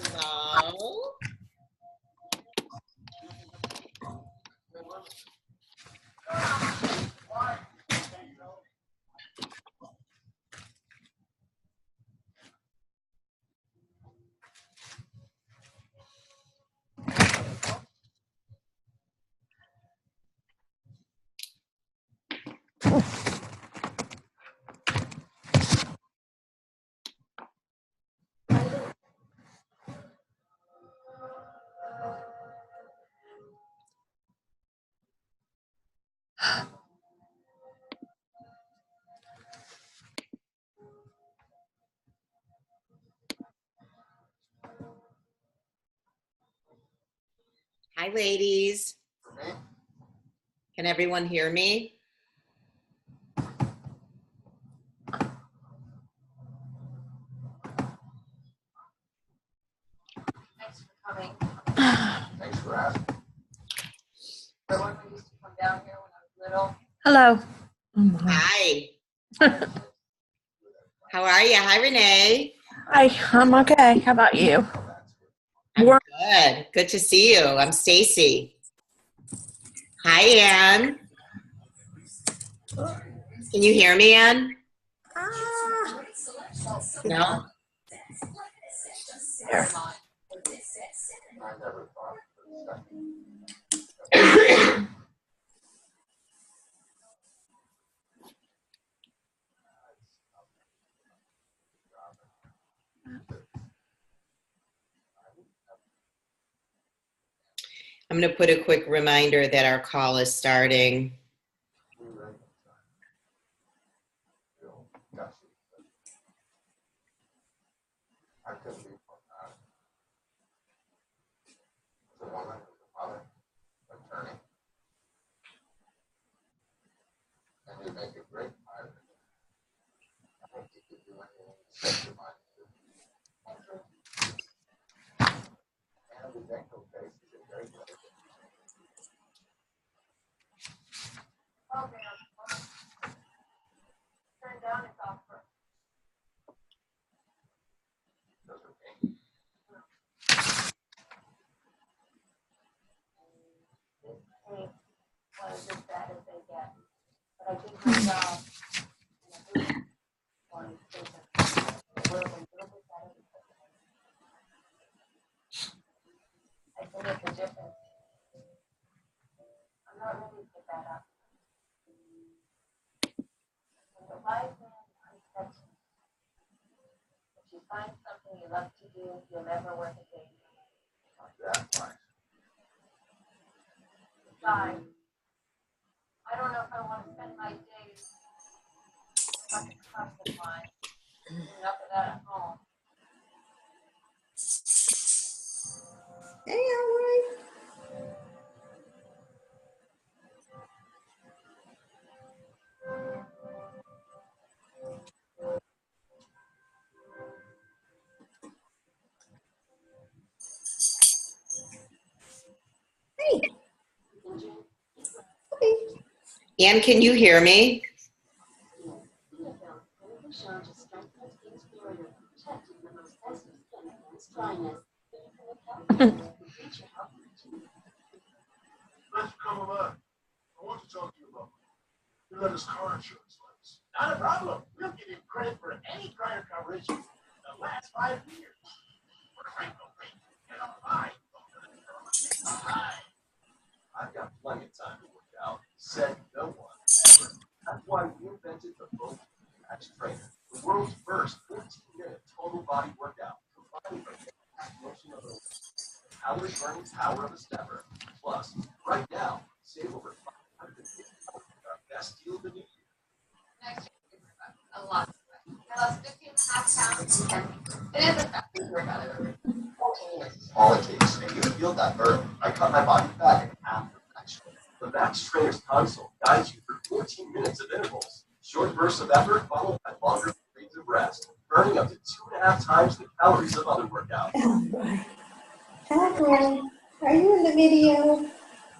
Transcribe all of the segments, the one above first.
Hello. Hi, ladies. Can everyone hear me? Thanks for coming. Thanks for asking. Everyone who used to come down here when I was little. Hello. Hi. How are you? Hi, Renee. Hi, I'm okay. How about you? I'm good. Good to see you. I'm Stacy. Hi, Ann. Can you hear me, Ann? No? There. I'm going to put a quick reminder that our call is starting. Turn down its offer. This paint was as bad as they get, but I did my job. And I do want to take a little bit better. I can make a difference. I'm not ready to give that up. When the wise man unsteps you, if you find something you love to do, you'll never work a day. Besides, I don't know if I want to spend my days stuck in constant line. Enough of that at home. Hey, Elroy. Hey. Ann, can you hear me? Let's come alive. I want to talk to you about your latest car insurance claims. Not a problem. We'll give you credit for any prior coverage in the last 5 years. Get on by. All right. I've got plenty of time to work out. Said no one ever. That's why we invented the bloat trainer, the world's first 14-minute total body workout, combining the motion of the calorie burning power of a stepper. Plus, right now, save over $550. Our best deal of the new year. Next year, a lot. I lost 15.5 pounds. It is a fast workout I've ever done. 14 minutes is all it takes to make you feel that burn. I cut my body fat in half the Max Trainer. The Max Trainer's console guides you for 14 minutes of intervals. Short bursts of effort followed by longer periods of rest, burning up to 2.5 times the calories of other workouts. Hi, are you in the video?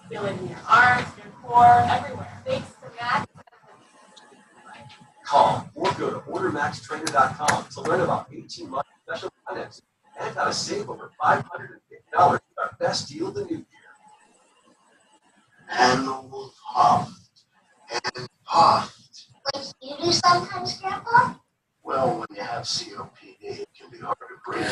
Feel it in your arms, your core, everywhere. Thanks to Max. Call or go to ordermaxtrainer.com to learn about 18-month special financing And now save over $550 with our best deal of the new year. And the wolf huffed and puffed. Like you do sometimes, Grandpa? Well, when you have COPD, it can be hard to breathe.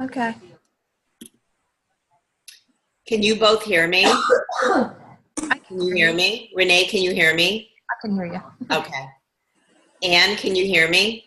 Okay. Can you both hear me? Can you hear me? Renee, can you hear me? I can hear you. Okay. Anne, can you hear me?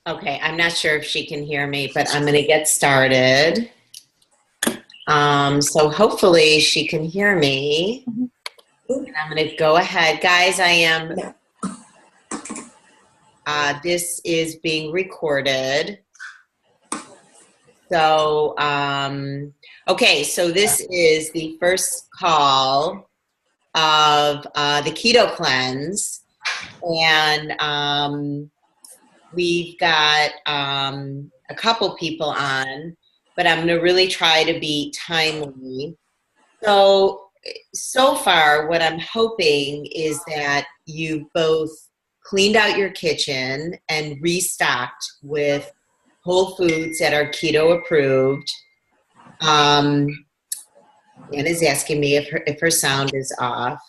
Okay, I'm not sure if she can hear me, but I'm going to get started. So hopefully she can hear me. And I'm going to go ahead. Guys, this is being recorded. So, okay, so this is the first call of the Keto Cleanse. And we've got a couple people on, but I'm going to really try to be timely. So far, what I'm hoping is that you both cleaned out your kitchen and restocked with whole foods that are keto approved. Anna's asking me if her sound is off.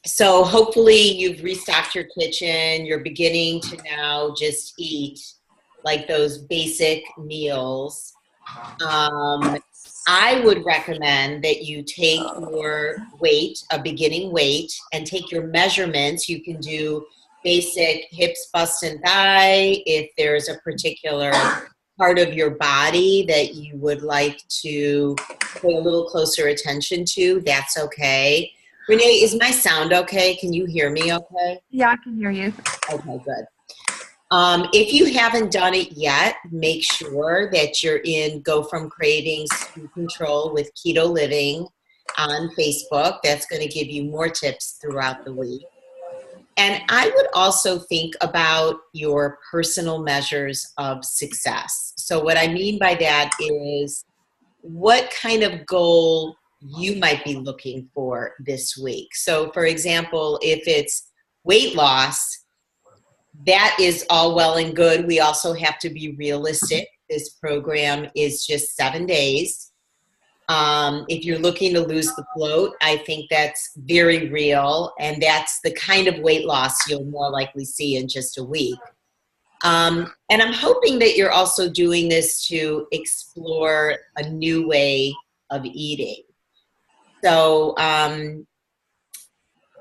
So hopefully you've restocked your kitchen. You're beginning to now just eat like those basic meals. I would recommend that you take your weight, a beginning weight, and take your measurements. You can do basic hips, bust, and thigh. If there's a particular part of your body that you would like to pay a little closer attention to, that's okay. Renee, is my sound okay? Can you hear me okay? Yeah, I can hear you. Okay, good. If you haven't done it yet, make sure that you're in Go From Cravings to Control with Keto Living on Facebook. That's going to give you more tips throughout the week. And I would also think about your personal measures of success. So what I mean by that is what kind of goal you might be looking for this week. So for example, if it's weight loss, that is all well and good. We also have to be realistic. This program is just 7 days. If you're looking to lose the bloat, I think that's very real, and that's the kind of weight loss you'll more likely see in just a week. And I'm hoping that you're also doing this to explore a new way of eating. So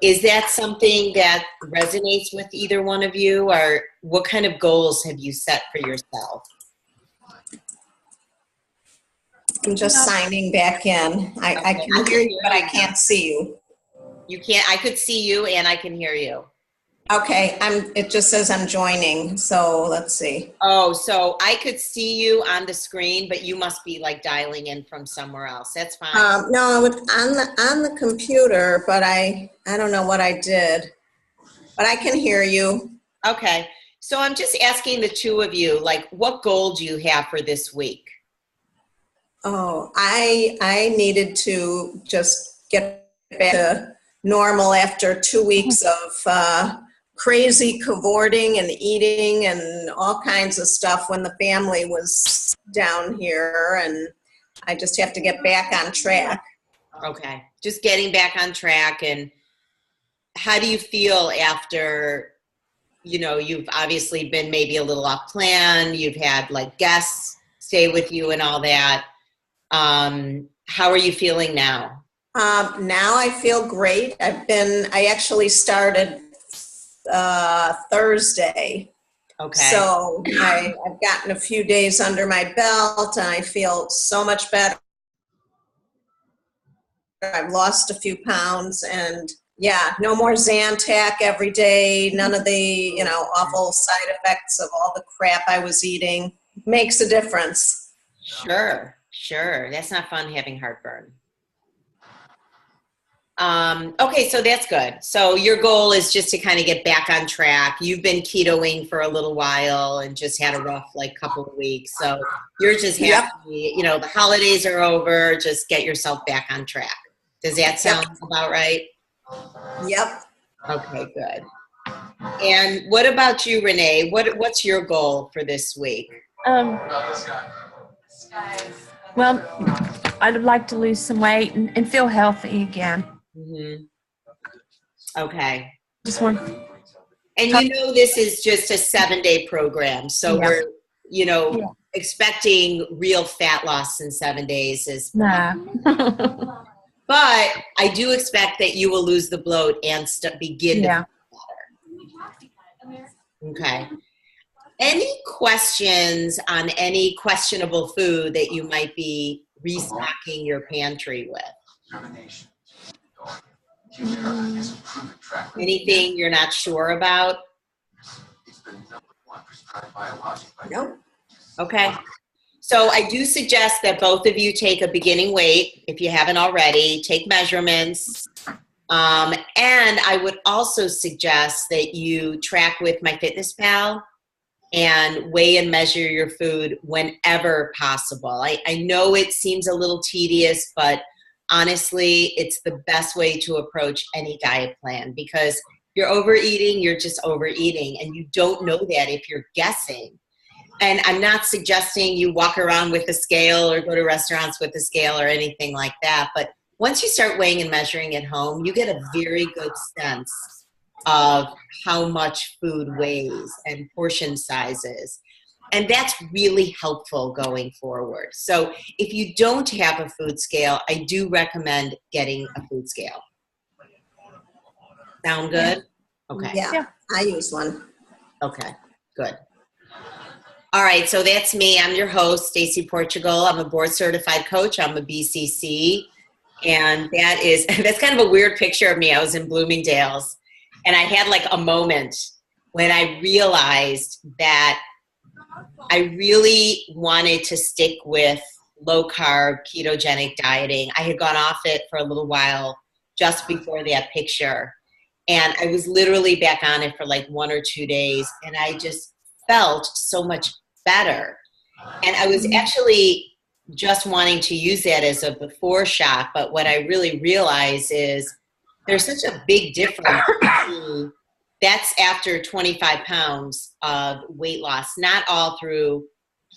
is that something that resonates with either one of you, or what kind of goals have you set for yourself? I'm just signing back in. I Okay, can hear you, but I can't see you. You can't, I could see you and I can hear you. Okay, it just says I'm joining, so let's see. Oh, so I could see you on the screen, but you must be like dialing in from somewhere else. That's fine. No, it's on the computer, but I don't know what I did. But I can hear you. Okay, so I'm just asking the two of you, like, what goal do you have for this week? Oh, I needed to just get back to normal after 2 weeks of crazy cavorting and eating and all kinds of stuff when the family was down here, and I just have to get back on track. Okay. Just getting back on track. And how do you feel after, you've obviously been maybe a little off plan, you've had like guests stay with you and all that. How are you feeling now? Now I feel great. I actually started Thursday. Okay. So I've gotten a few days under my belt and I feel so much better. I've lost a few pounds and yeah, no more Zantac every day. None of the, awful side effects of all the crap I was eating. Makes a difference. Sure. That's not fun having heartburn. Okay, so that's good. So your goal is just to kind of get back on track. You've been ketoing for a little while and just had a rough couple of weeks. So you're just happy, the holidays are over, just get yourself back on track. Does that sound about right? Yep. Okay, good. And what about you, Renee? What's your goal for this week? Well, I'd like to lose some weight and feel healthy again. Mm-hmm. Okay. Just want. And this is just a 7-day program. So we're, expecting real fat loss in 7 days is. Nah. But I do expect that you will lose the bloat and begin to feel better. Okay. Any questions on any questionable food that you might be restocking your pantry with? Anything you're not sure about? Nope. Okay. So I do suggest that both of you take a beginning weight, if you haven't already, take measurements. And I would also suggest that you track with MyFitnessPal and weigh and measure your food whenever possible. I know it seems a little tedious, but honestly, it's the best way to approach any diet plan, because if you're overeating, you're just overeating, and you don't know that if you're guessing. And I'm not suggesting you walk around with a scale or go to restaurants with a scale or anything like that. But once you start weighing and measuring at home, you get a very good sense of how much food weighs and portion sizes. And that's really helpful going forward. So if you don't have a food scale, I do recommend getting a food scale. Sound good? Okay. Yeah, I use one. Okay, good. All right, so that's me. I'm your host, Stacey Portugal. I'm a board certified coach. I'm a BCC. And that's kind of a weird picture of me. I was in Bloomingdale's and I had a moment when I realized that I really wanted to stick with low carb ketogenic dieting. I had gone off it for a little while just before that picture. And I was literally back on it for 1 or 2 days. And I just felt so much better. And I was actually just wanting to use that as a before shot. But what I really realized is there's such a big difference. That's after 25 pounds of weight loss, not all through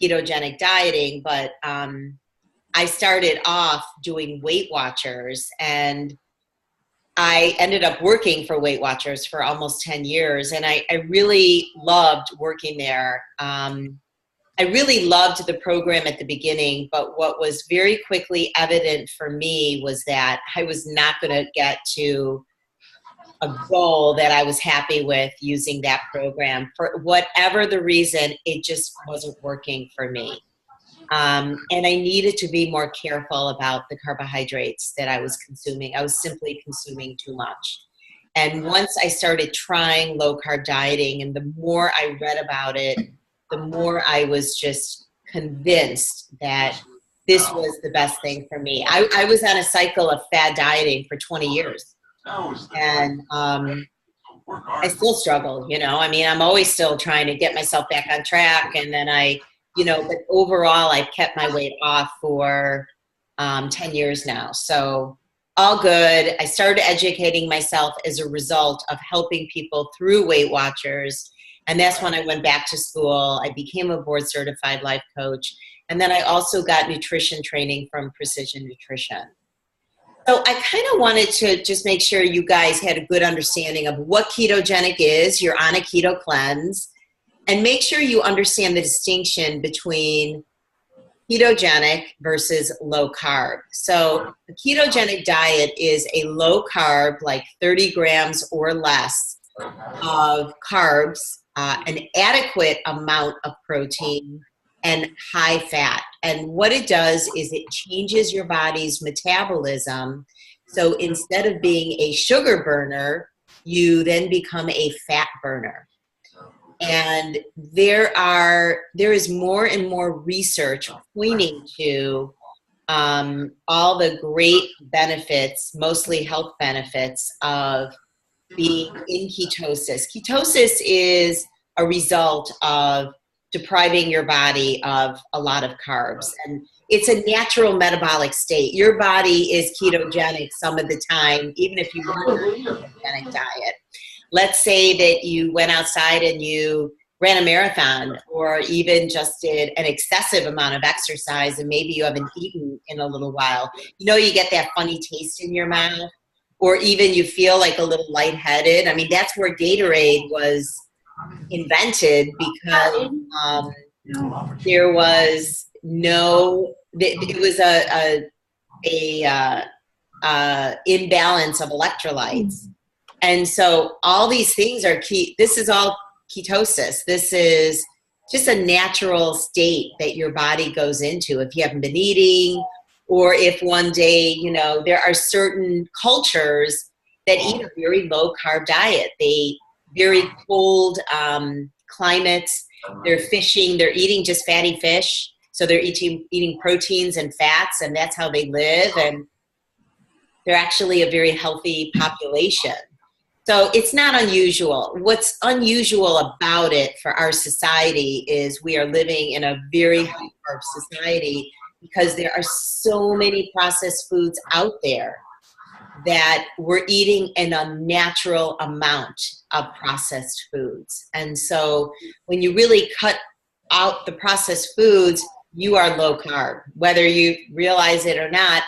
ketogenic dieting, but I started off doing Weight Watchers, and I ended up working for Weight Watchers for almost 10 years. And I really loved working there. I really loved the program at the beginning, but what was very quickly evident for me was that I was not going to get to a goal that I was happy with using that program. For whatever the reason, it just wasn't working for me. And I needed to be more careful about the carbohydrates that I was consuming. I was simply consuming too much. And once I started trying low carb dieting, and the more I read about it, the more I was just convinced that this was the best thing for me. I was on a cycle of fad dieting for 20 years. And I still struggle, I'm always still trying to get myself back on track. And then but overall, I've kept my weight off for 10 years now. So all good. I started educating myself as a result of helping people through Weight Watchers. And that's when I went back to school. I became a board certified life coach. And then I also got nutrition training from Precision Nutrition. So I kind of wanted to just make sure you guys had a good understanding of what ketogenic is. You're on a keto cleanse. And make sure you understand the distinction between ketogenic versus low carb. So a ketogenic diet is a low carb, like 30 grams or less of carbs, an adequate amount of protein, and high fat. And what it does is it changes your body's metabolism. So instead of being a sugar burner, you then become a fat burner. And there is more and more research pointing to all the great benefits, mostly health benefits, of being in ketosis. Ketosis is a result of depriving your body of a lot of carbs. And it's a natural metabolic state. Your body is ketogenic some of the time, even if you were on a ketogenic diet. Let's say that you went outside and you ran a marathon, or even just did an excessive amount of exercise, and maybe you haven't eaten in a little while. You know, you get that funny taste in your mouth, or even you feel like a little lightheaded. I mean, that's where Gatorade was invented, because there was no, it was a imbalance of electrolytes. And so all these things are key. This is all ketosis. This is just a natural state that your body goes into if you haven't been eating, or if one day, you know, there are certain cultures that eat a very low carb diet. They very cold climates. They're fishing. They're eating just fatty fish. So they're eating proteins and fats, and that's how they live. And they're actually a very healthy population. So it's not unusual. What's unusual about it for our society is we are living in a very high carb society, because there are so many processed foods out there that we're eating an unnatural amount of processed foods. And so when you really cut out the processed foods, you are low carb, whether you realize it or not.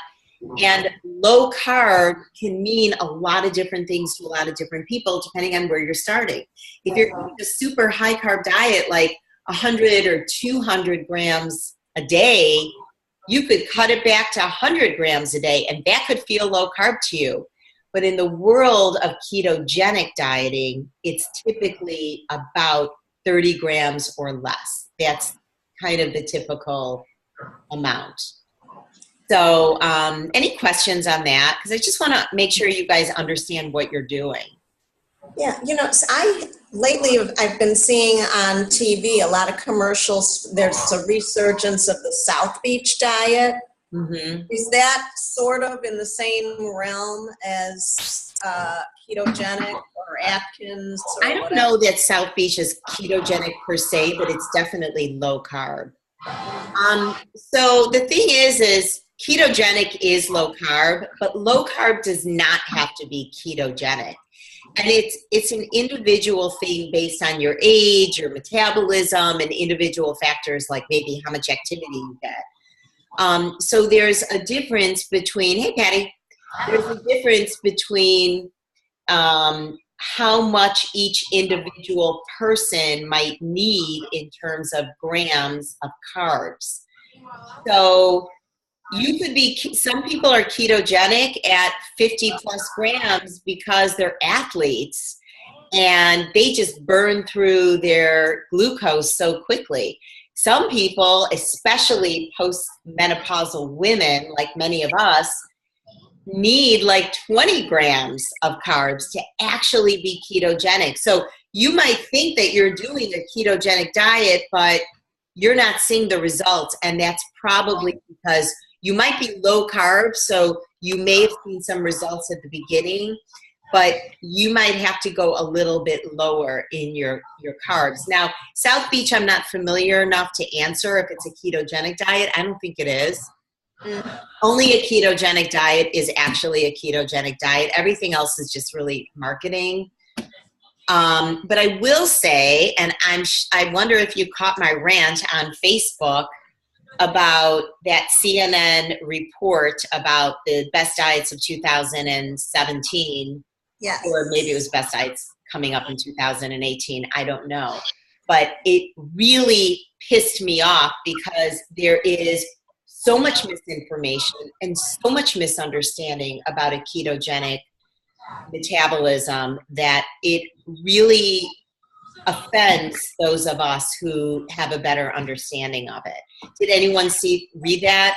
And low carb can mean a lot of different things to a lot of different people, depending on where you're starting. If you're eating a super high carb diet, like 100 or 200 grams a day, you could cut it back to 100 grams a day, and that could feel low carb to you. But in the world of ketogenic dieting, it's typically about 30 grams or less. That's kind of the typical amount. So any questions on that? Because I just want to make sure you guys understand what you're doing. Yeah, you know, lately I've been seeing on TV a lot of commercials. There's a resurgence of the South Beach diet. Mm-hmm. Is that sort of in the same realm as ketogenic or Atkins? Or I don't know that South Beach is ketogenic per se, but it's definitely low carb. So the thing is ketogenic is low carb, but low carb does not have to be ketogenic. And it's an individual thing based on your age, your metabolism, and individual factors like maybe how much activity you get. So there's a difference between, hey Patty, there's a difference between how much each individual person might need in terms of grams of carbs. So you could be, some people are ketogenic at 50 plus grams because they're athletes and they just burn through their glucose so quickly. Some people, especially post-menopausal women, like many of us, need like 20 grams of carbs to actually be ketogenic. So you might think that you're doing a ketogenic diet, but you're not seeing the results. And that's probably because you might be low carb, so you may have seen some results at the beginning, but you might have to go a little bit lower in your carbs. Now, South Beach, I'm not familiar enough to answer if it's a ketogenic diet. I don't think it is. Only a ketogenic diet is actually a ketogenic diet. Everything else is just really marketing. But I will say, and I wonder if you caught my rant on Facebook about that CNN report about the best diets of 2017. Yes. Or maybe it was best diets coming up in 2018. I don't know. But it really pissed me off because there is so much misinformation and so much misunderstanding about a ketogenic metabolism that it really offends those of us who have a better understanding of it. Did anyone read that?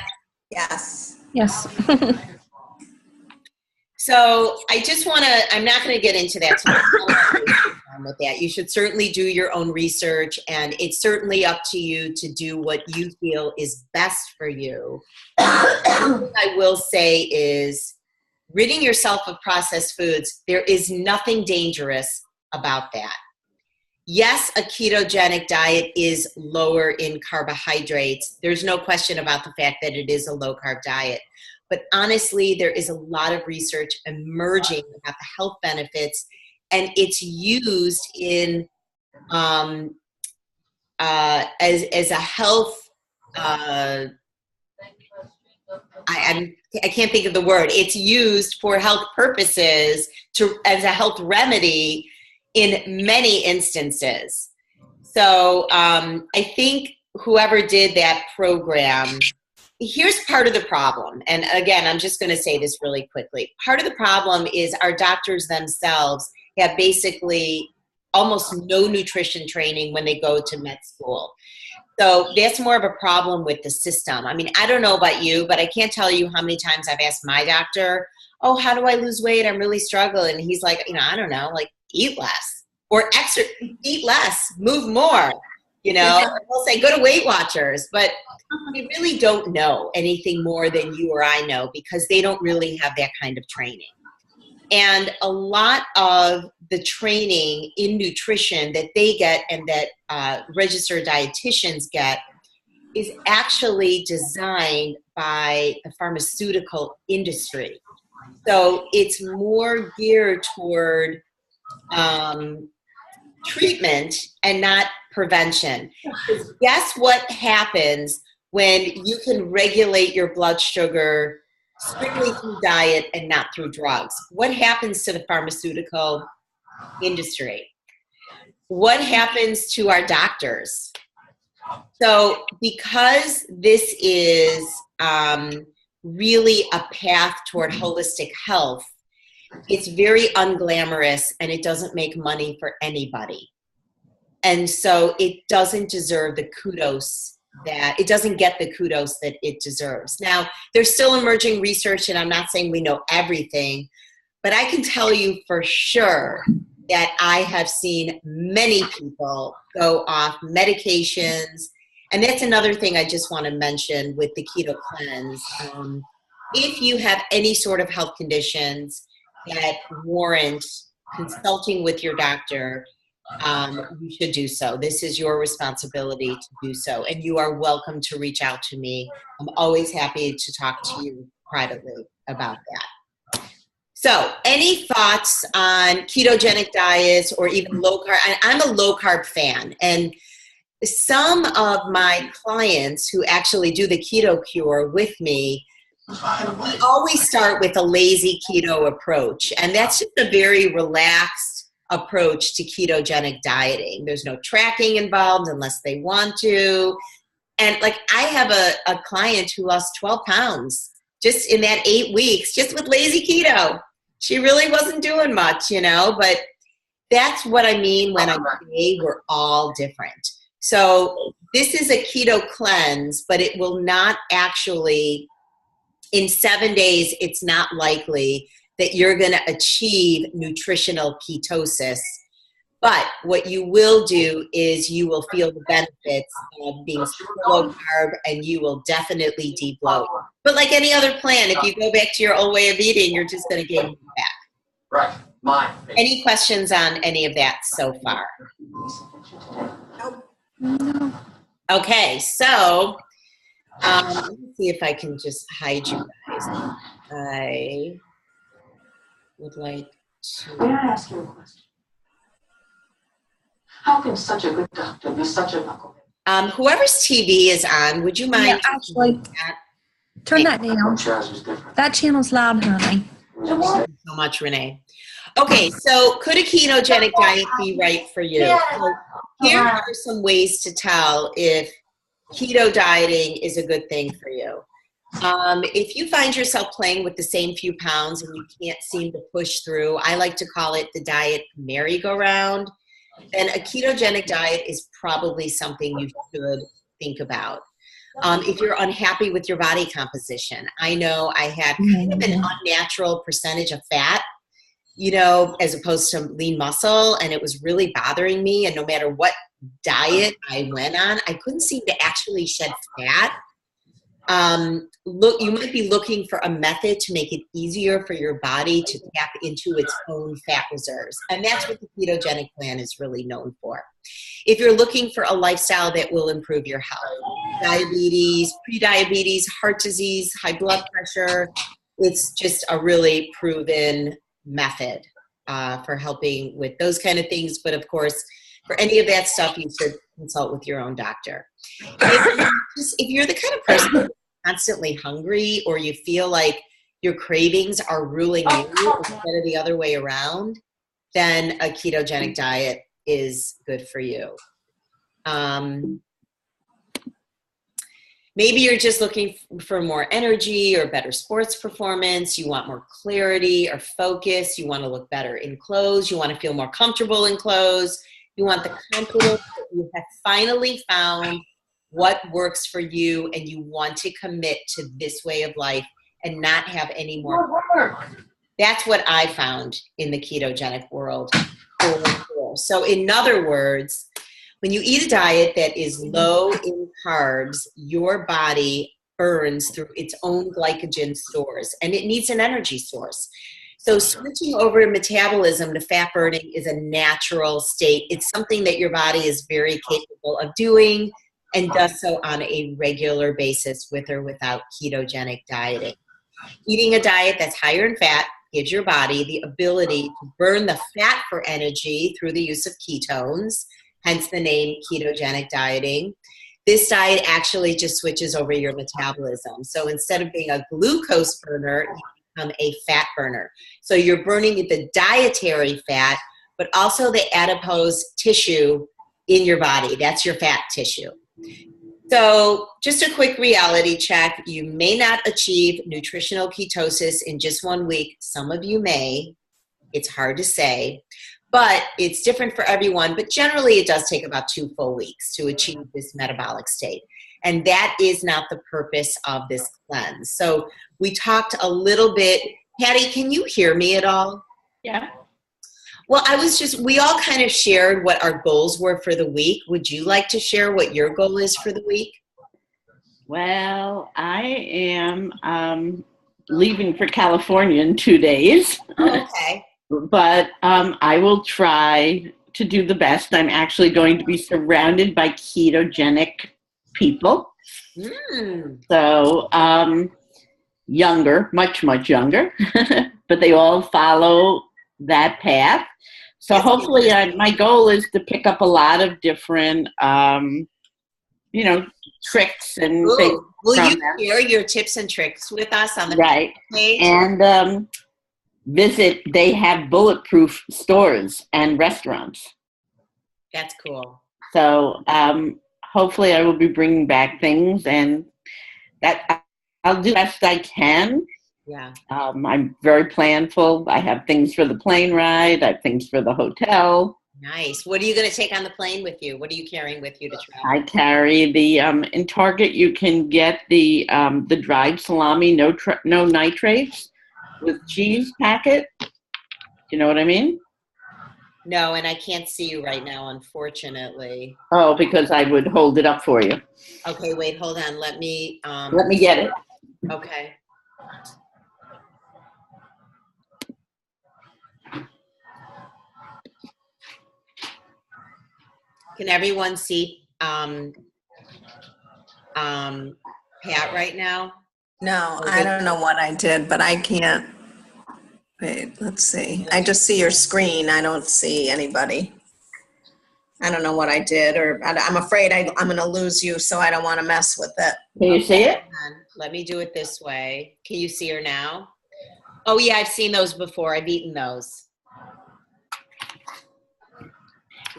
Yes. Yes. So I just want to, I'm not going to get into that tonight. With that, you should certainly do your own research, and it's certainly up to you to do what you feel is best for you. One thing I will say is ridding yourself of processed foods, there is nothing dangerous about that. Yes, a ketogenic diet is lower in carbohydrates. There's no question about the fact that it is a low-carb diet. But honestly, there is a lot of research emerging about the health benefits, and it's used in as a health. I can't think of the word. It's used for health purposes as a health remedy in many instances. So I think whoever did that program, here's part of the problem. And again, I'm just going to say this really quickly. Part of the problem is our doctors themselves have basically almost no nutrition training when they go to med school. So that's more of a problem with the system. I mean, I don't know about you, but I can't tell you how many times I've asked my doctor, oh, how do I lose weight? I'm really struggling. And he's like, I don't know, like eat less or eat less, move more, We'll say go to Weight Watchers, but we really don't know anything more than you or I know because they don't really have that kind of training. And a lot of the training in nutrition that they get and that registered dietitians get is actually designed by the pharmaceutical industry. So it's more geared toward treatment and not prevention. Because guess what happens when you can regulate your blood sugar strictly through diet and not through drugs? What happens to the pharmaceutical industry? What happens to our doctors? So because this is really a path toward holistic health, it's very unglamorous and it doesn't make money for anybody. And so it doesn't deserve the kudos that it doesn't get the kudos that it deserves. Now, there's still emerging research, and I'm not saying we know everything, but I can tell you for sure that I have seen many people go off medications. And that's another thing I just want to mention with the Keto Cleanse. If you have any sort of health conditions that warrant consulting with your doctor, you should do so. This is your responsibility to do so. And you are welcome to reach out to me. I'm always happy to talk to you privately about that. So any thoughts on ketogenic diets or even low carb? I'm a low carb fan. And some of my clients who actually do the keto cure with me, we always start with a lazy keto approach. And that's just a very relaxed approach to ketogenic dieting. There's no tracking involved unless they want to. And like I have a client who lost 12 pounds just in that 8 weeks, just with lazy keto. She really wasn't doing much, but that's what I mean when I say we're all different. So this is a keto cleanse, but it will not actually, in 7 days, it's not likely that you're going to achieve nutritional ketosis. But what you will do is you will feel the benefits of being super low carb, and you will definitely de-bloat. But like any other plan, if you go back to your old way of eating, you're just going to gain back. Right. Mine. Any questions on any of that so far? Nope. Okay, so Let me see if I can just hide you guys. I would like May I to. ask you a question? How can such a good doctor be such a knucklehead? Whoever's TV is on, would you mind? Yeah, actually, turn that down. Chaz is different. That channel's loud, honey. Thank you so much, Renee. Okay, so could a ketogenic diet be right for you? So here are some ways to tell if keto dieting is a good thing for you. If you find yourself playing with the same few pounds and you can't seem to push through, I like to call it the diet merry-go-round, then a ketogenic diet is probably something you should think about. If you're unhappy with your body composition, I know I had kind of an unnatural percentage of fat, you know, as opposed to lean muscle, and it was really bothering me. And no matter what diet I went on, I couldn't seem to actually shed fat. You might be looking for a method to make it easier for your body to tap into its own fat reserves. And that's what the ketogenic plan is really known for. If you're looking for a lifestyle that will improve your health, diabetes, prediabetes, heart disease, high blood pressure, it's just a really proven method for helping with those kind of things. But of course, for any of that stuff, you should consult with your own doctor. If you're the kind of person who's constantly hungry, or you feel like your cravings are ruling you instead of the other way around, then a ketogenic diet is good for you. Maybe you're just looking for more energy or better sports performance. You want more clarity or focus. You want to look better in clothes. You want to feel more comfortable in clothes. You want the confidence that you have finally found what works for you, and you want to commit to this way of life and not have any more. That's what I found in the ketogenic world. So in other words, when you eat a diet that is low in carbs, your body burns through its own glycogen stores, and it needs an energy source. So switching over metabolism to fat burning is a natural state. It's something that your body is very capable of doing and does so on a regular basis with or without ketogenic dieting. Eating a diet that's higher in fat gives your body the ability to burn the fat for energy through the use of ketones, hence the name ketogenic dieting. This diet actually just switches over your metabolism. So instead of being a glucose burner, you become a fat burner. So you're burning the dietary fat, but also the adipose tissue in your body. That's your fat tissue. So just a quick reality check. You may not achieve nutritional ketosis in just 1 week. Some of you may. It's hard to say, but it's different for everyone. But generally, it does take about 2 full weeks to achieve this metabolic state. And that is not the purpose of this cleanse. So we talked a little bit. Patty, can you hear me at all? Yeah. Well, we all kind of shared what our goals were for the week. Would you like to share what your goal is for the week? Well, I am leaving for California in 2 days. Okay. But I will try to do the best. I'm actually going to be surrounded by ketogenic people. So younger, much, much younger, but they all follow that path. So hopefully my goal is to pick up a lot of different, tricks and things. Will you share your tips and tricks with us on the page? And they have bulletproof stores and restaurants. That's cool. So hopefully I will be bringing back things, and that I'll do the best I can. Yeah. I'm very planful. I have things for the plane ride. I have things for the hotel. Nice. What are you going to take on the plane with you? What are you carrying with you to travel? I carry the in Target. You can get the dried salami, no nitrates, with cheese packet. Do you know what I mean? No, and I can't see you right now, unfortunately. Oh, because I would hold it up for you. Okay, wait, hold on. Let me get it. Okay. Can everyone see Pat right now? No, I don't know what I did, but I can't. Wait, let's see. I just see your screen. I don't see anybody. I don't know what I did, or I'm afraid I'm going to lose you, so I don't want to mess with it. Can you see it? Let me do it this way. Can you see her now? Oh, yeah, I've seen those before. I've eaten those.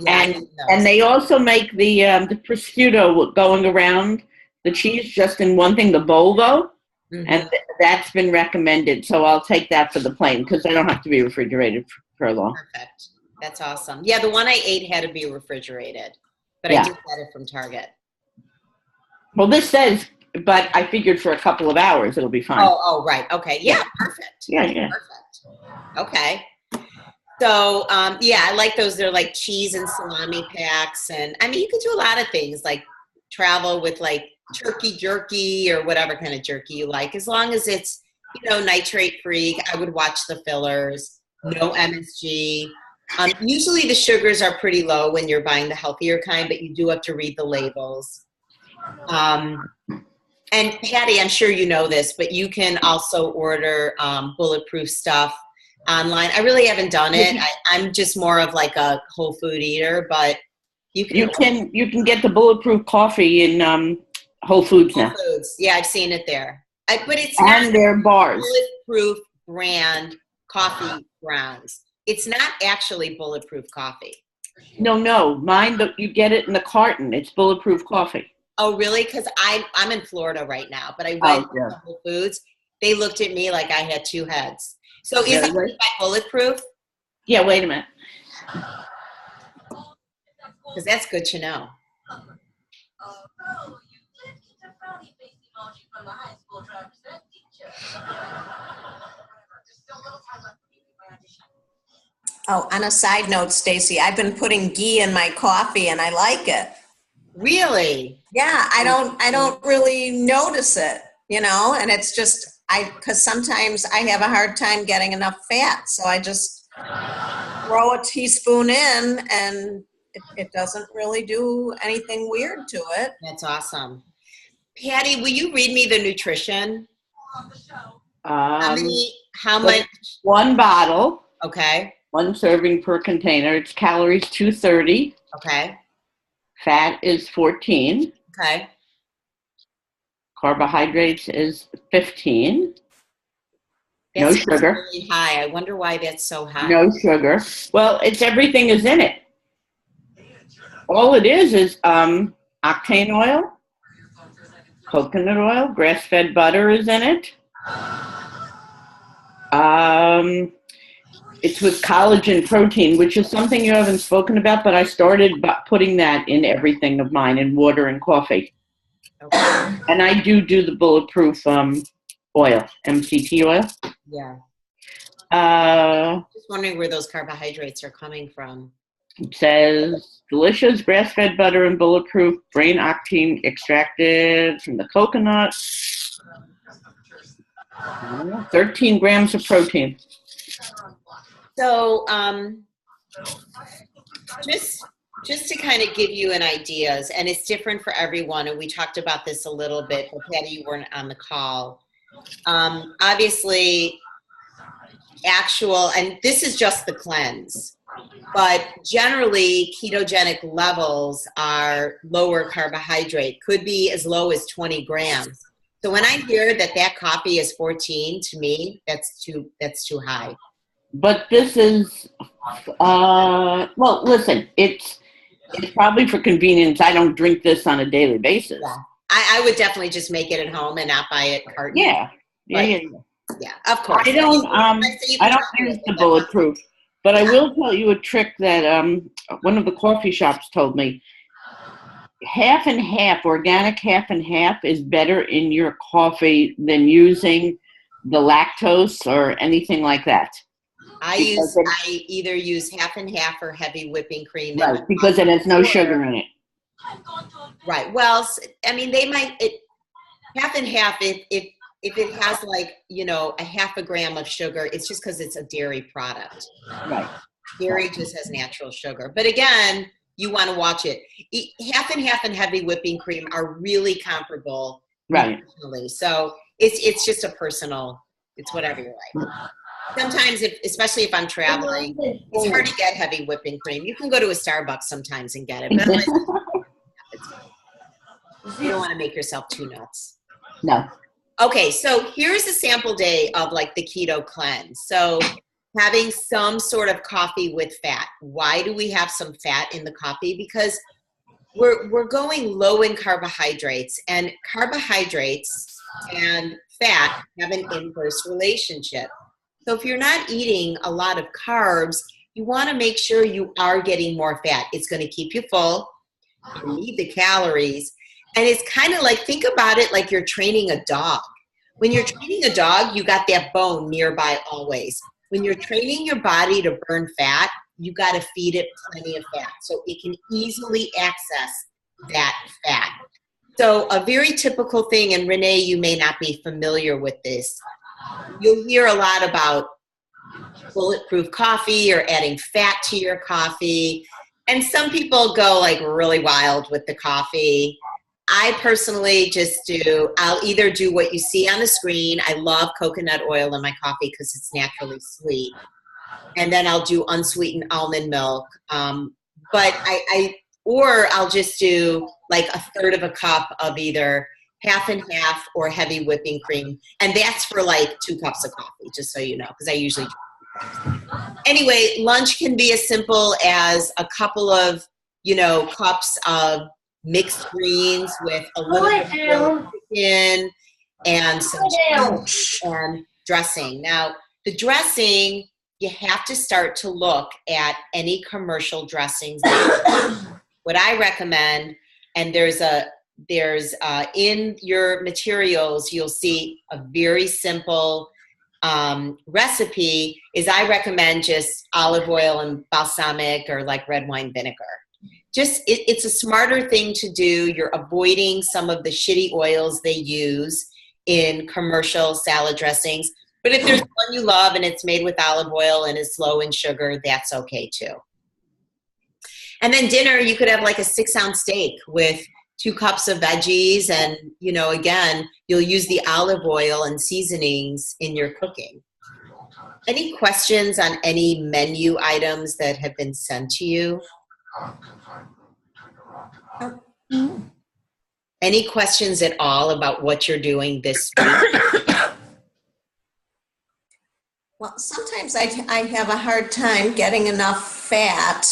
Yeah, I've eaten those. And they also make the prosciutto going around the cheese just in one thing, the bowl though, and that's been recommended. So I'll take that for the plain because they don't have to be refrigerated for long. Perfect. That's awesome. Yeah, the one I ate had to be refrigerated, but Yeah. I just got it from Target. Well, this says, but I figured for a couple of hours it'll be fine. Oh, right. Okay. Yeah, perfect. Yeah. Perfect. Okay. So, yeah, I like those. They're like cheese and salami packs. And I mean, you could do a lot of things like travel with like turkey jerky or whatever kind of jerky you like, as long as it's, nitrate free. I would watch the fillers, no MSG. Usually the sugars are pretty low when you're buying the healthier kind, but you do have to read the labels. And Patty, I'm sure you know this, but you can also order bulletproof stuff online. I really haven't done it. I'm just more of like a whole food eater, but you can get the bulletproof coffee in Whole Foods now. Whole Foods. Yeah, I've seen it there. But it's and not their bars. Bulletproof brand coffee grounds. It's not actually bulletproof coffee. No. Mine, you get it in the carton. It's bulletproof coffee. Oh, really? Because I'm in Florida right now, but I went to Whole Foods. They looked at me like I had two heads. So is it by bulletproof? Yeah, wait a minute. Because that's good to know. Oh, on a side note, Stacy, I've been putting ghee in my coffee and I like it. Really? Yeah, I don't really notice it, and it's just, because sometimes I have a hard time getting enough fat. So I just throw a teaspoon in and it doesn't really do anything weird to it. That's awesome. Patty, will you read me the nutrition? How much? One bottle. Okay. 1 serving per container. Its calories 230. Okay. Fat is 14. Okay. Carbohydrates is 15. No sugar. Really high. I wonder why that's so high. No sugar. Well, everything is in it. All it is octane oil, coconut oil, grass-fed butter is in it. It's with collagen protein, which is something you haven't spoken about, but I started putting that in everything of mine, in water and coffee. Okay. And I do the bulletproof oil, MCT oil. Yeah. Just wondering where those carbohydrates are coming from. It says delicious grass-fed butter and bulletproof brain octane extracted from the coconut. 13 grams of protein. So, just to kind of give you an idea, and it's different for everyone, and we talked about this a little bit, but Patty, you weren't on the call. Obviously, and this is just the cleanse, but generally, ketogenic levels are lower carbohydrate, could be as low as 20 grams. So when I hear that coffee is 14, to me, that's too high. But this is, well, listen, it's probably for convenience. I don't drink this on a daily basis. Yeah. I would definitely just make it at home and not buy it carton. Yeah, of course. I don't use the bulletproof, but I will tell you a trick that one of the coffee shops told me. Half and half, organic half and half is better in your coffee than using the lactose or anything like that. I either use half and half or heavy whipping cream. Right, because it has no sugar in it. Right. Well, I mean, they might half and half. If it has a half a gram of sugar, it's just because it's a dairy product. Right. Dairy just has natural sugar. But again, you want to watch it. Half and half and heavy whipping cream are really comparable Right. nutritionally. So it's just a personal, it's whatever you like. Sometimes, especially if I'm traveling, it's hard to get heavy whipping cream. You can go to a Starbucks sometimes and get it, but otherwise, you don't want to make yourself too nuts. No. Okay, so here's a sample day of like the keto cleanse. So having some sort of coffee with fat. Why do we have some fat in the coffee? Because we're going low in carbohydrates, and carbohydrates and fat have an inverse relationship. So if you're not eating a lot of carbs, you want to make sure you are getting more fat. It's going to keep you full. You need the calories. And it's kind of like, think about it like you're training a dog. When you're training a dog, you got that bone nearby always. When you're training your body to burn fat, you got to feed it plenty of fat so it can easily access that fat. So a very typical thing, and Renee, you may not be familiar with this, you'll hear a lot about bulletproof coffee or adding fat to your coffee. And some people go like really wild with the coffee. I personally I'll either do what you see on the screen. I love coconut oil in my coffee because it's naturally sweet. And then I'll do unsweetened almond milk. Or I'll just do like a third of a cup of either half and half or heavy whipping cream. And that's for like 2 cups of coffee, just so you know, because I usually drink 2 cups. Anyway, lunch can be as simple as a couple of, cups of mixed greens with a little bit of chicken and some cheese and dressing. Now, the dressing, you have to start to look at any commercial dressings. What I recommend, and there's in your materials, you'll see a very simple recipe, is I recommend just olive oil and balsamic or like red wine vinegar. It's a smarter thing to do. You're avoiding some of the shitty oils they use in commercial salad dressings. But if there's one you love and it's made with olive oil and is low in sugar, that's okay too. And then dinner, you could have like a 6-ounce steak with 2 cups of veggies. And, again, you'll use the olive oil and seasonings in your cooking. Any questions on any menu items that have been sent to you? Any questions at all about what you're doing this week? Well, sometimes I have a hard time getting enough fat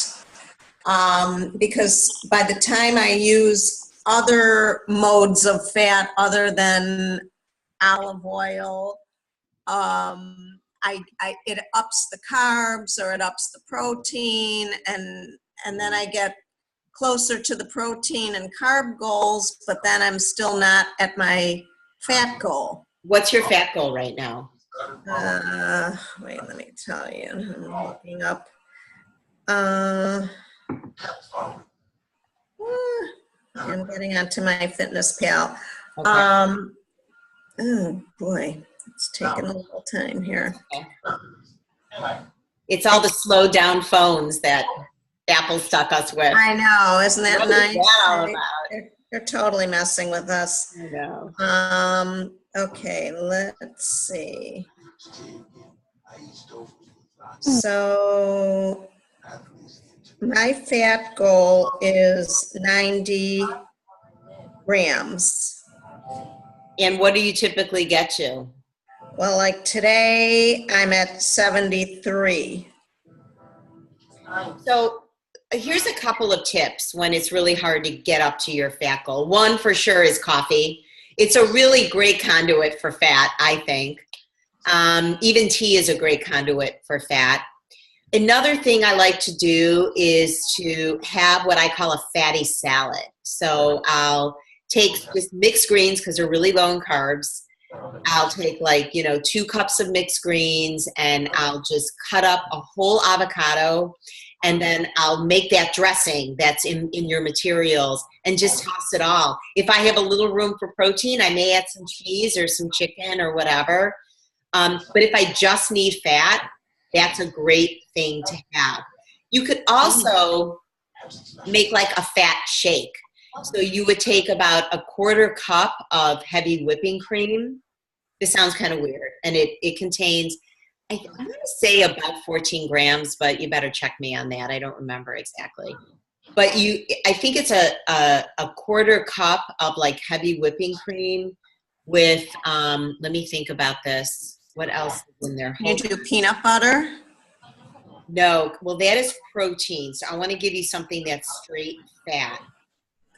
because by the time I use other modes of fat other than olive oil, it ups the carbs or it ups the protein, and then I get closer to the protein and carb goals, but then I'm still not at my fat goal. What's your fat goal right now? Wait, let me tell you. I'm looking up. I'm getting onto my Fitness Pal. Okay. Oh boy, it's taking a little time here. Okay. It's all the slowed down phones that Apple stuck us with. I know, isn't that nice? Wow, They're totally messing with us. I know. Okay, let's see. So my fat goal is 90 grams. And what do you typically get to? Well, like today, I'm at 73. So here's a couple of tips when it's really hard to get up to your fat goal. One for sure is coffee. It's a really great conduit for fat, I think. Even tea is a great conduit for fat. Another thing I like to do is to have what I call a fatty salad. So I'll take just mixed greens because they're really low in carbs. I'll take 2 cups of mixed greens and I'll just cut up a whole avocado, and then I'll make that dressing that's in your materials and just toss it all. If I have a little room for protein, I may add some cheese or some chicken or whatever. But if I just need fat, that's a great thing to have. You could also make like a fat shake. So you would take about a quarter cup of heavy whipping cream. This sounds kind of weird. And it contains, I'm going to say about 14 grams, but you better check me on that. I don't remember exactly. But I think it's a quarter cup of like heavy whipping cream with, let me think about this. What else is in there? You do peanut butter? No, well, that is protein. So I want to give you something that's straight fat.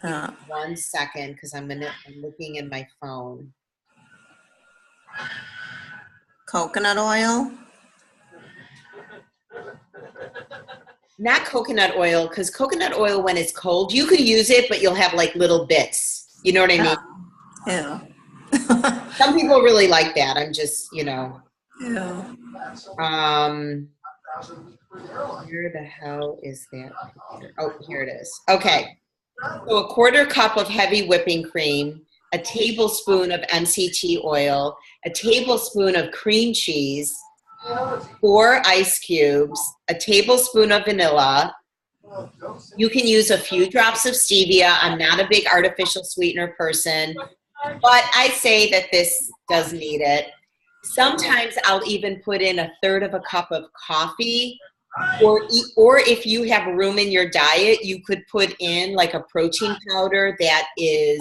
1 second, because I'm looking in my phone. Coconut oil? Not coconut oil, because coconut oil, when it's cold, you could use it, but you'll have like little bits. You know what I mean? Yeah. Some people really like that. I'm just, Yeah. Where the hell is that? Oh, here it is. Okay. So a quarter cup of heavy whipping cream, a tablespoon of MCT oil, a tablespoon of cream cheese, 4 ice cubes, a tablespoon of vanilla. You can use a few drops of stevia. I'm not a big artificial sweetener person, but I say that this does need it. Sometimes I'll even put in a third of a cup of coffee, or if you have room in your diet, you could put in like a protein powder that is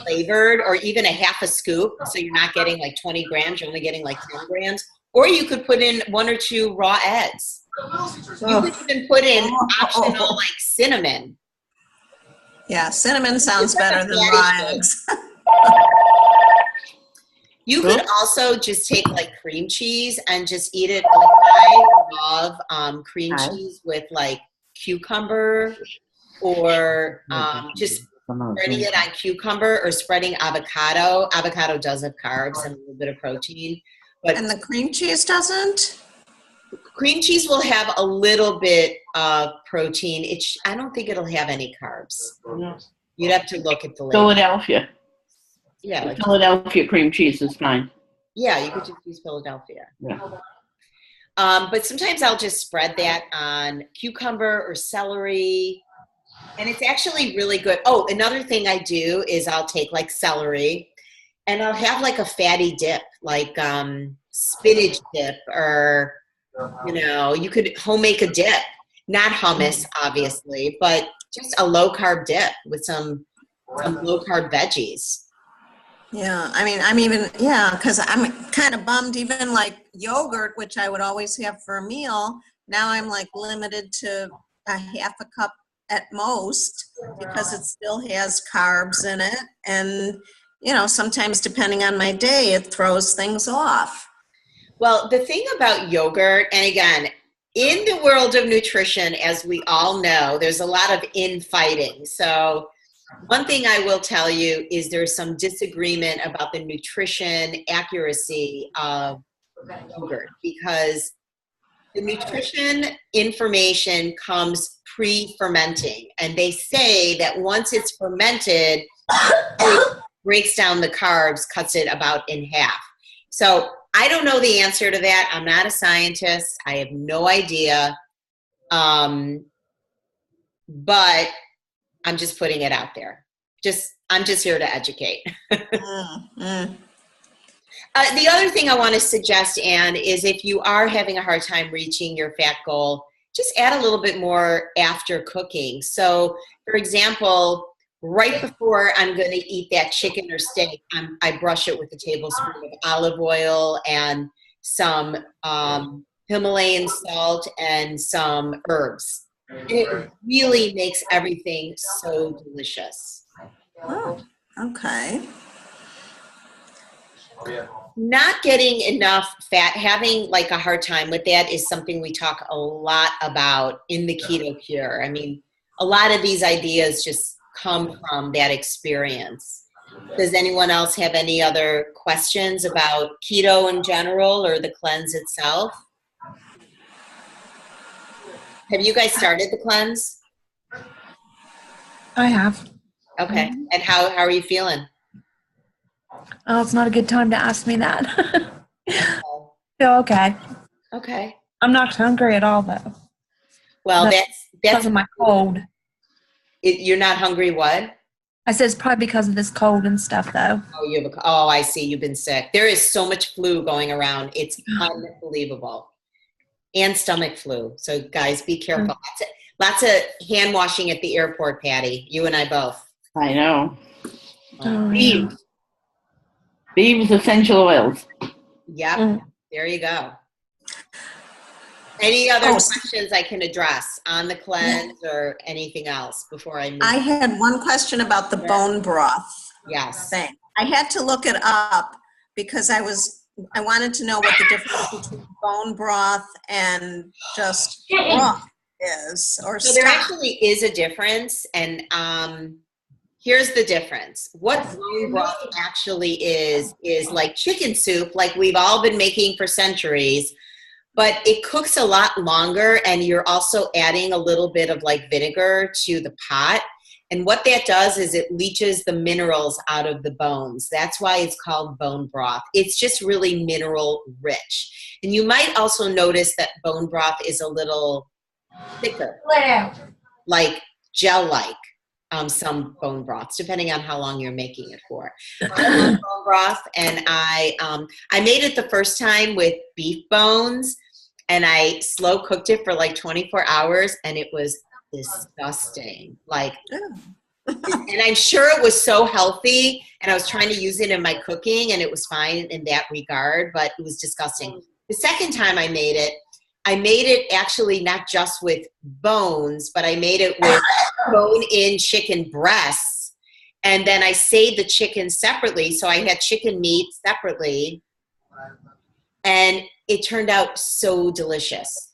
flavored, or even a half a scoop. So you're not getting like 20 grams, you're only getting like 10 grams. Or you could put in 1 or 2 raw eggs. You could even put in optional like cinnamon. Yeah, cinnamon sounds better than raw eggs. You could also just take like cream cheese and just eat it. Like, I love cream cheese with like cucumber, or just spreading it on cucumber, or spreading avocado. Avocado does have carbs and a little bit of protein. But And the cream cheese doesn't? Cream cheese will have a little bit of protein. I don't think it'll have any carbs. You'd have to look at the label. Philadelphia. Yeah, like Philadelphia cream cheese is fine. Yeah, you could just use Philadelphia. Yeah. But sometimes I'll just spread that on cucumber or celery, and it's actually really good. Oh, another thing I do is I'll take like celery, and I'll have like a fatty dip, like spinach dip, or you could home make a dip. Not hummus, obviously, but just a low carb dip with some low carb veggies. Yeah, I mean, because I'm kind of bummed, even like yogurt, which I would always have for a meal. Now I'm like limited to a half a cup at most, because it still has carbs in it. And, sometimes depending on my day, it throws things off. Well, the thing about yogurt, and again, in the world of nutrition, as we all know, there's a lot of infighting. So one thing I will tell you is there's some disagreement about the nutrition accuracy of yogurt, because the nutrition information comes pre-fermenting, and they say that once it's fermented, it breaks down the carbs, cuts it about in half. So I don't know the answer to that. I'm not a scientist. I have no idea. But I'm just putting it out there. I'm just here to educate. The other thing I want to suggest, Anne, is if you are having a hard time reaching your fat goal, just add a little bit more after cooking. So, for example, right before I'm going to eat that chicken or steak, I brush it with a tablespoon of olive oil and some Himalayan salt and some herbs. And it really makes everything so delicious. Oh, okay. Not getting enough fat, having like a hard time with that, is something we talk a lot about in the Keto Cure. I mean, a lot of these ideas just come from that experience. Does anyone else have any other questions about keto in general or the cleanse itself? Have you guys started the cleanse? I have. Okay. And how are you feeling? Oh, it's not a good time to ask me that. Feel okay. Okay. I'm not hungry at all, though. Well, that's because of my cold. You're not hungry what? I said it's probably because of this cold and stuff, though. Oh, I see. You've been sick. There is so much flu going around. It's unbelievable. And stomach flu. So guys, be careful. Lots of hand washing at the airport, Patty. You and I both. I know. Yeah. Beeves essential oils. Yep. There you go. Any other questions I can address on the cleanse or anything else before I move? I had one question about the bone broth thing. I had to look it up because I wanted to know what the difference between bone broth and just broth is, or so there actually is a difference, and here's the difference. What bone broth actually is like chicken soup, like we've all been making for centuries, but it cooks a lot longer, and you're also adding a little bit of like vinegar to the pot. And what that does is it leaches the minerals out of the bones. That's why it's called bone broth. It's just really mineral rich. And you might also notice that bone broth is a little thicker, like gel-like. Some bone broths, depending on how long you're making it for. I love bone broth, and I made it the first time with beef bones, and I slow cooked it for like 24 hours, and it was disgusting. Like, and I'm sure it was so healthy, and I was trying to use it in my cooking, and it was fine in that regard, but it was disgusting. The second time I made it actually not just with bones, but I made it with bone-in chicken breasts. And then I saved the chicken separately. So I had chicken meat separately. And it turned out so delicious.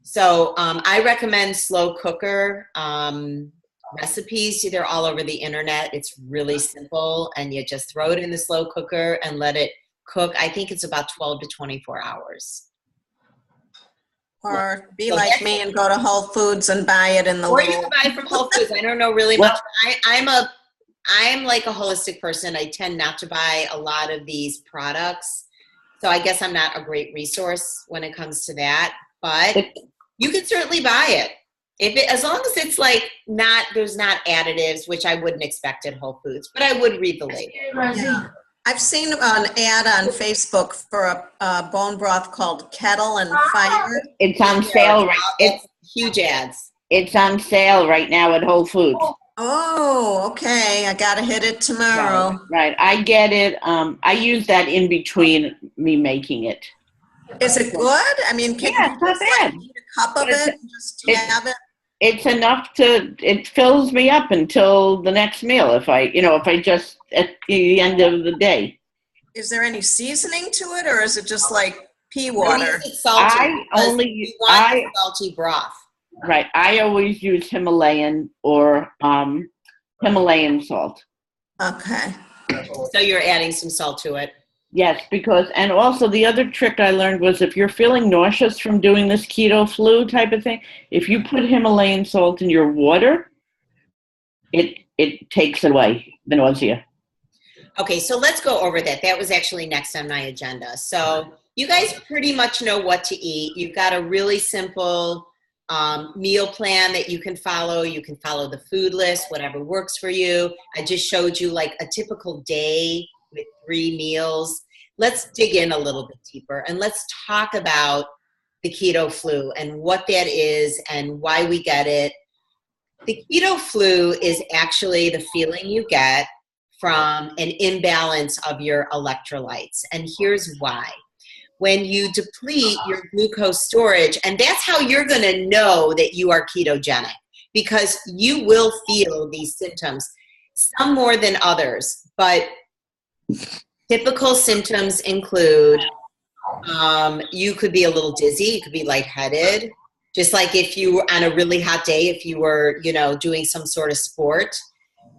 So I recommend slow cooker recipes. They're all over the internet. It's really simple. And you just throw it in the slow cooker and let it cook. I think it's about 12 to 24 hours. Or be like me and go to Whole Foods and buy it in the Or you can buy from Whole Foods. I don't know really much. I'm like a holistic person. I tend not to buy a lot of these products. So I guess I'm not a great resource when it comes to that. But you can certainly buy it. As long as it's like there's not additives, which I wouldn't expect at Whole Foods, but I would read the label. Yeah. I've seen an ad on Facebook for a bone broth called Kettle and Fire. It's on sale right. It's huge ads. It's on sale right now at Whole Foods. Oh, okay. I gotta hit it tomorrow. Right. I get it. I use that in between me making it. Is it good? I mean, can you it's not just bad. eat a cup of it and just have it? It's enough it fills me up until the next meal if I just at the end of the day. Is there any seasoning to it, or is it just like pea water? It's salty. You want salty broth. Right. I always use Himalayan or Himalayan salt. Okay. So you're adding some salt to it. Yes, and also the other trick I learned was if you're feeling nauseous from doing this keto flu type of thing, if you put Himalayan salt in your water, it takes away the nausea. Okay, so let's go over that. That was actually next on my agenda. So you guys pretty much know what to eat. You've got a really simple meal plan that you can follow. You can follow the food list, whatever works for you. I just showed you like a typical day with 3 meals. Let's dig in a little bit deeper and let's talk about the keto flu and what that is and why we get it. The keto flu is actually the feeling you get from an imbalance of your electrolytes. And here's why. When you deplete your glucose storage, and that's how you're going to know that you are ketogenic, because you will feel these symptoms, some more than others, but typical symptoms include you could be a little dizzy, you could be lightheaded, just like if you were on a really hot day, if you were, doing some sort of sport.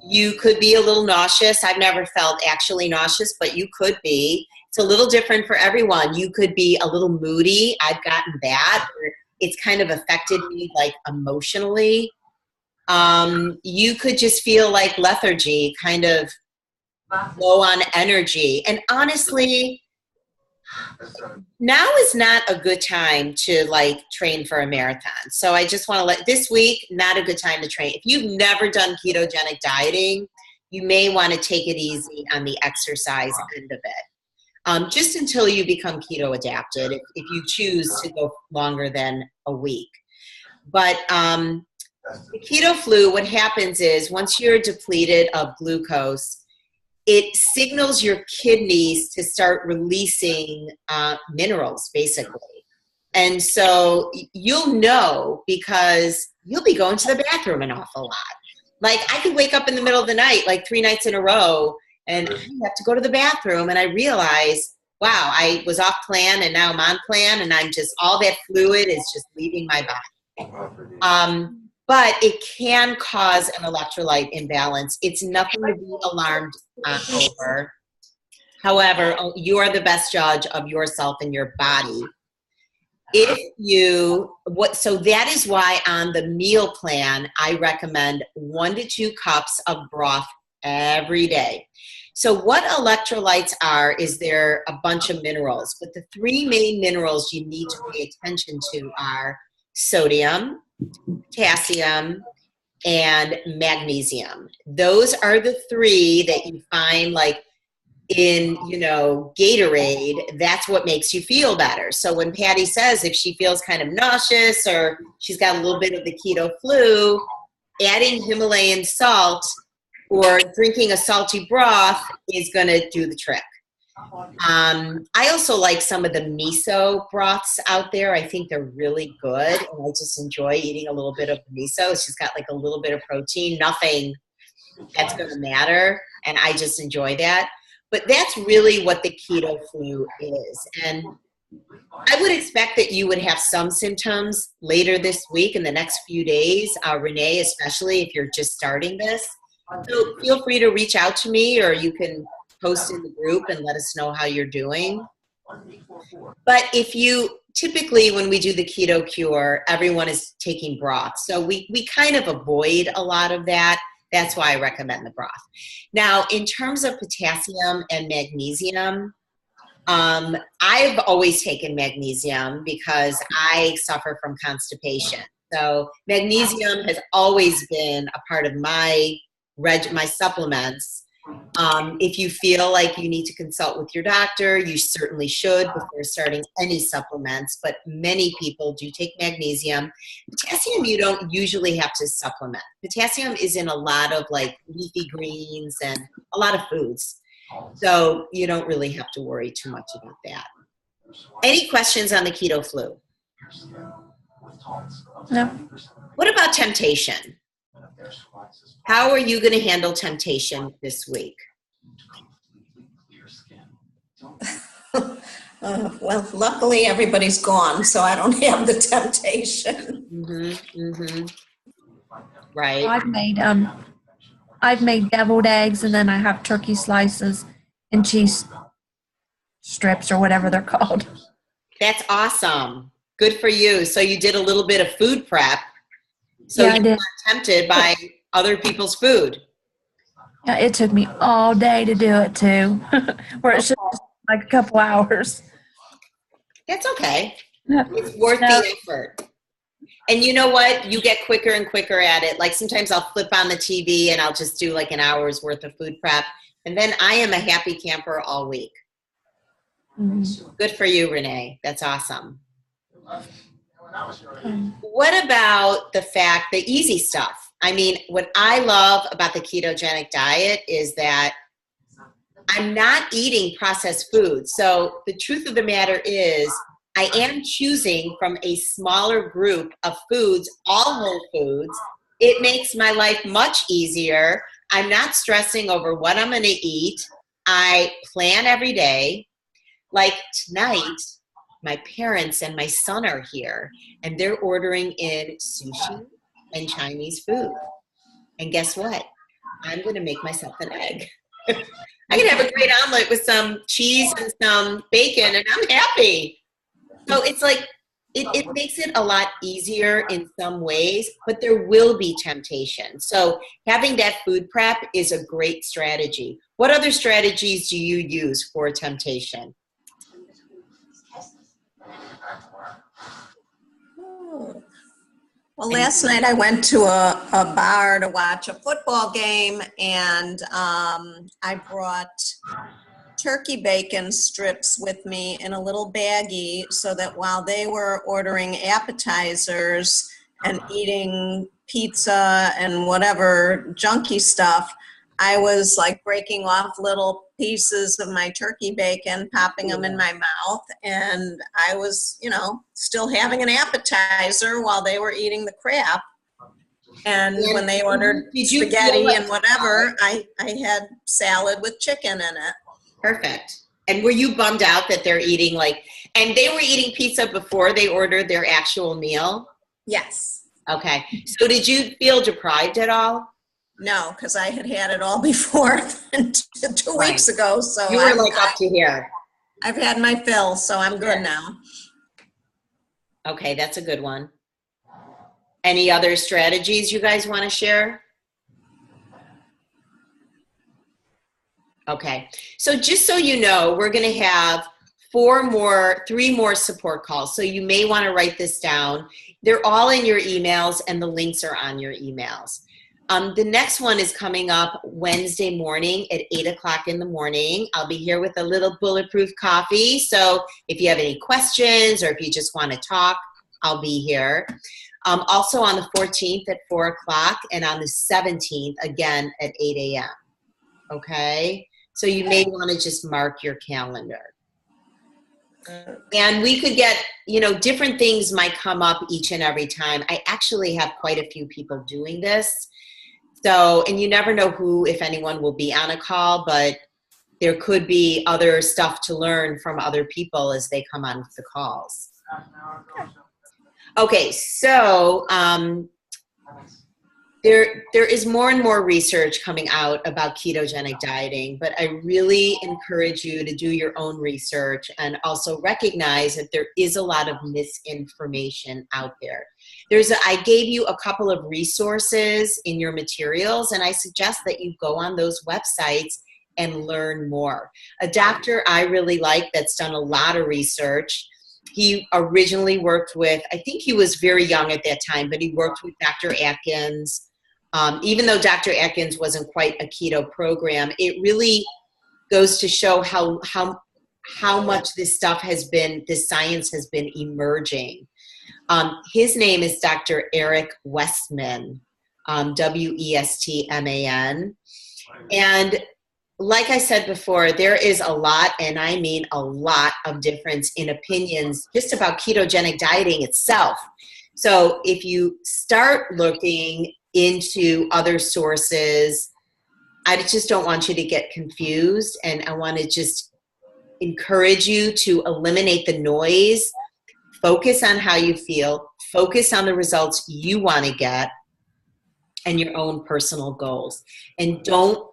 You could be a little nauseous. I've never felt actually nauseous, but you could be. It's a little different for everyone. You could be a little moody. I've gotten that. It's kind of affected me like emotionally. You could just feel like lethargy, kind of low on energy. And honestly, Now is not a good time to like train for a marathon. So I just want to this week, not a good time to train. If you've never done ketogenic dieting, you may want to take it easy on the exercise end of it. Just until you become keto adapted, if you choose to go longer than a week. But the keto flu, what happens is once you're depleted of glucose, it signals your kidneys to start releasing minerals, basically. And so you'll know because you'll be going to the bathroom an awful lot. Like I could wake up in the middle of the night, like 3 nights in a row, and I have to go to the bathroom. And I realize, wow, I was off plan and now I'm on plan, and I'm just, all that fluid is just leaving my body. But it can cause an electrolyte imbalance. It's nothing to be alarmed over. However, you are the best judge of yourself and your body. So that is why on the meal plan, I recommend 1 to 2 cups of broth every day. So what electrolytes are is there a bunch of minerals, but the 3 main minerals you need to pay attention to are sodium, potassium, and magnesium. Those are the 3 that you find like in, Gatorade. That's what makes you feel better. So when Patty says if she feels kind of nauseous or she's got a little bit of the keto flu, adding Himalayan salt or drinking a salty broth is going to do the trick. I also like some of the miso broths out there. I think they're really good, and I just enjoy eating a little bit of miso. It's just got like a little bit of protein, nothing that's going to matter, and I just enjoy that. But that's really what the keto flu is. And I would expect that you would have some symptoms later this week in the next few days, Renee, especially if you're just starting this. So feel free to reach out to me, or you can post in the group and let us know how you're doing. But typically when we do the keto cure, everyone is taking broth. So we kind of avoid a lot of that. That's why I recommend the broth. Now, in terms of potassium and magnesium, I've always taken magnesium because I suffer from constipation. So magnesium has always been a part of my supplements. If you feel like you need to consult with your doctor, you certainly should before starting any supplements, but many people do take magnesium. Potassium, you don't usually have to supplement. Potassium is in a lot of like leafy greens and a lot of foods. So you don't really have to worry too much about that. Any questions on the keto flu? No. What about temptation? How are you going to handle temptation this week? Well, luckily everybody's gone, so I don't have the temptation. Right. I've made deviled eggs, and then I have turkey slices and cheese strips or whatever they're called. That's awesome. Good for you. So you did a little bit of food prep. So Yeah, I you're did. not tempted by other people's food. Yeah, it took me all day to do it too, where it should just like a couple hours. That's okay. Yeah. It's worth the effort. And you know what? You get quicker and quicker at it. Like sometimes I'll flip on the TV and I'll just do like an hour's worth of food prep. And then I am a happy camper all week. Mm-hmm. Good for you, Renee. That's awesome. What about the fact, the easy stuff? I mean, what I love about the ketogenic diet is that I'm not eating processed food. So the truth of the matter is I am choosing from a smaller group of foods, all whole foods. It makes my life much easier. I'm not stressing over what I'm going to eat. I plan every day. Like tonight, my parents and my son are here, and they're ordering in sushi and Chinese food. And guess what? I'm going to make myself an egg. I can have a great omelet with some cheese and some bacon, and I'm happy. So it's like, it makes it a lot easier in some ways, but there will be temptation. So having that food prep is a great strategy. What other strategies do you use for temptation? Well, last night I went to a bar to watch a football game, and I brought turkey bacon strips with me in a little baggie so that while they were ordering appetizers and eating pizza and whatever junky stuff, I was like breaking off little pieces of my turkey bacon, popping them in my mouth, and I was, still having an appetizer while they were eating the crap. And when they ordered spaghetti and whatever, I had salad with chicken in it. Perfect. And were you bummed out that they're eating and they were eating pizza before they ordered their actual meal? Yes. Okay. So did you feel deprived at all? No, because I had it all before 2 weeks ago. So you were up to here. I've had my fill, so I'm good now. Okay, that's a good one. Any other strategies you guys want to share? Okay, so just so you know, we're going to have 3 more support calls. So you may want to write this down. They're all in your emails, and the links are on your emails. The next one is coming up Wednesday morning at 8 o'clock in the morning. I'll be here with a little bulletproof coffee. So if you have any questions or if you just want to talk, I'll be here. Also on the 14th at 4 o'clock and on the 17th, again at 8 a.m. Okay? So you may want to just mark your calendar. And we could get, different things might come up each and every time. I actually have quite a few people doing this. So, and you never know who, if anyone, will be on a call, but there could be other stuff to learn from other people as they come on the calls. Okay, so there is more and more research coming out about ketogenic dieting, but I really encourage you to do your own research and also recognize that there is a lot of misinformation out there. I gave you a couple of resources in your materials, and I suggest that you go on those websites and learn more. A doctor I really like that's done a lot of research, he originally worked with, I think he was very young at that time, but he worked with Dr. Atkins. Even though Dr. Atkins wasn't quite a keto program, it really goes to show how much this science has been emerging. His name is Dr. Eric Westman, Westman. And like I said before, there is a lot, and I mean a lot of difference in opinions just about ketogenic dieting itself. So if you start looking into other sources, I just don't want you to get confused, and I want to just encourage you to eliminate the noise, focus on how you feel, focus on the results you want to get, and your own personal goals. And don't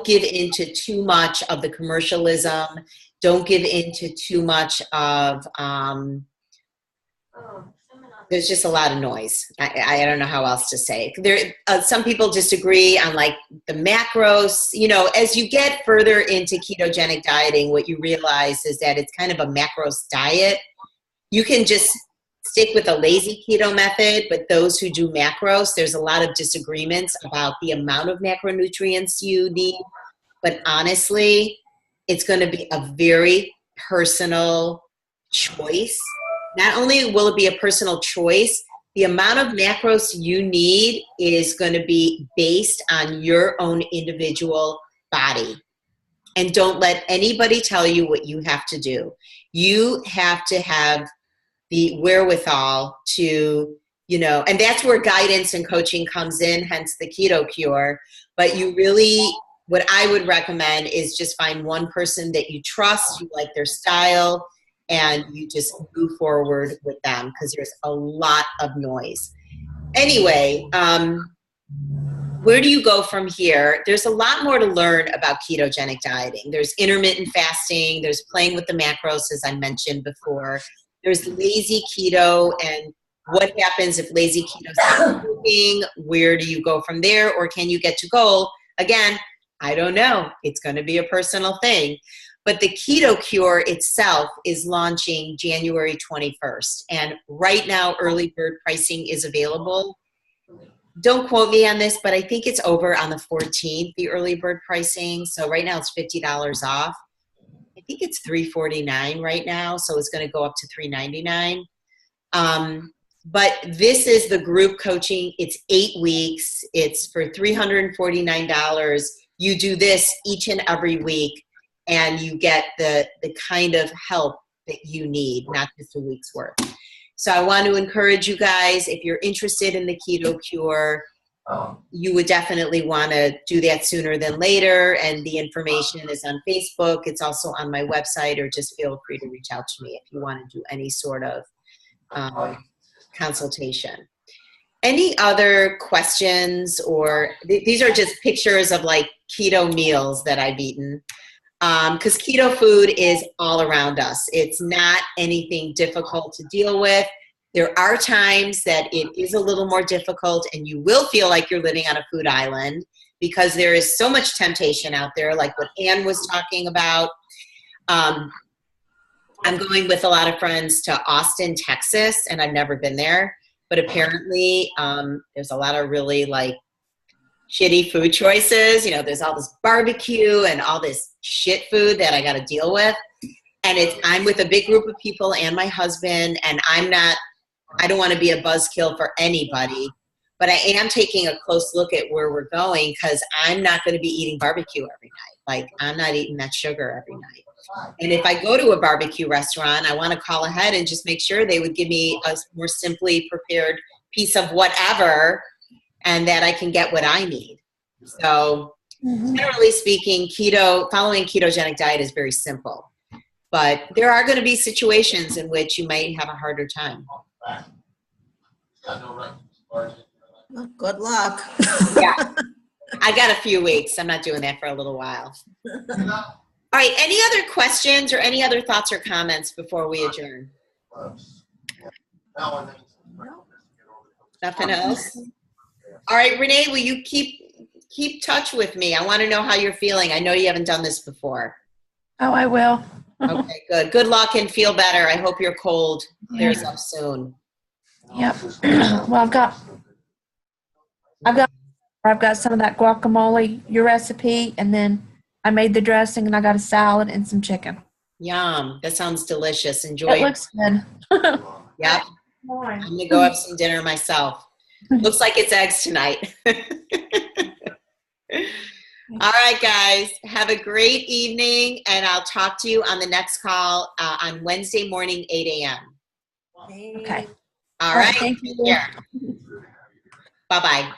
give into too much of the commercialism. Don't give into too much of, there's just a lot of noise. I don't know how else to say. Some people disagree on the macros. As you get further into ketogenic dieting, what you realize is that it's kind of a macros diet. You can just stick with a lazy keto method, but those who do macros, there's a lot of disagreements about the amount of macronutrients you need. But honestly, it's going to be a very personal choice. Not only will it be a personal choice, the amount of macros you need is going to be based on your own individual body. And don't let anybody tell you what you have to do. You have to have the wherewithal to, and that's where guidance and coaching comes in, hence the Keto Cure. But what I would recommend is just find one person that you trust, you like their style, and you just move forward with them, because there's a lot of noise. Anyway, where do you go from here? There's a lot more to learn about ketogenic dieting. There's intermittent fasting. There's playing with the macros, as I mentioned before. There's lazy keto, and what happens if lazy keto stops working? Where do you go from there, or can you get to goal? Again, I don't know. It's going to be a personal thing. But the Keto Cure itself is launching January 21st. And right now, early bird pricing is available. Don't quote me on this, but I think it's over on the 14th, the early bird pricing. So right now it's $50 off. I think it's $349 right now, so it's going to go up to $399. But this is the group coaching. It's 8 weeks. It's for $349. You do this each and every week, and you get the kind of help that you need, not just a week's worth. So I want to encourage you guys, if you're interested in the Keto Cure, you would definitely want to do that sooner than later. And the information is on Facebook. It's also on my website, or just feel free to reach out to me if you want to do any sort of consultation. Any other questions? Or these are just pictures of like keto meals that I've eaten. Because keto food is all around us. It's not anything difficult to deal with. There are times that it is a little more difficult, and you will feel like you're living on a food island because there is so much temptation out there, like what Ann was talking about. I'm going with a lot of friends to Austin, Texas, and I've never been there. But apparently there's a lot of really like shitty food choices. You know, there's all this barbecue and all this shit food that I got to deal with. And I'm with a big group of people and my husband, and I don't want to be a buzzkill for anybody, but I am taking a close look at where we're going, because I'm not going to be eating barbecue every night. Like, I'm not eating that sugar every night. And if I go to a barbecue restaurant, I want to call ahead and just make sure they would give me a more simply prepared piece of whatever, and that I can get what I need. So generally speaking, following ketogenic diet is very simple, but there are going to be situations in which you might have a harder time. Well, good luck. Yeah, I got a few weeks. I'm not doing that for a little while. All right, any other questions or any other thoughts or comments before we adjourn? Nothing else? All right, Renee, will you keep touch with me? I want to know how you're feeling. I know you haven't done this before. Oh, I will. Okay, good. Good luck and feel better. I hope your cold clears up soon. Yep. Well, I've got some of that guacamole, your recipe, and then I made the dressing, and I got a salad and some chicken. Yum. That sounds delicious. Enjoy. It looks good. Yep. I'm going to go have some dinner myself. Looks like it's eggs tonight. All right, guys. Have a great evening, and I'll talk to you on the next call on Wednesday morning, 8 a.m. Okay. All right. Thank you. Take care. Bye-bye.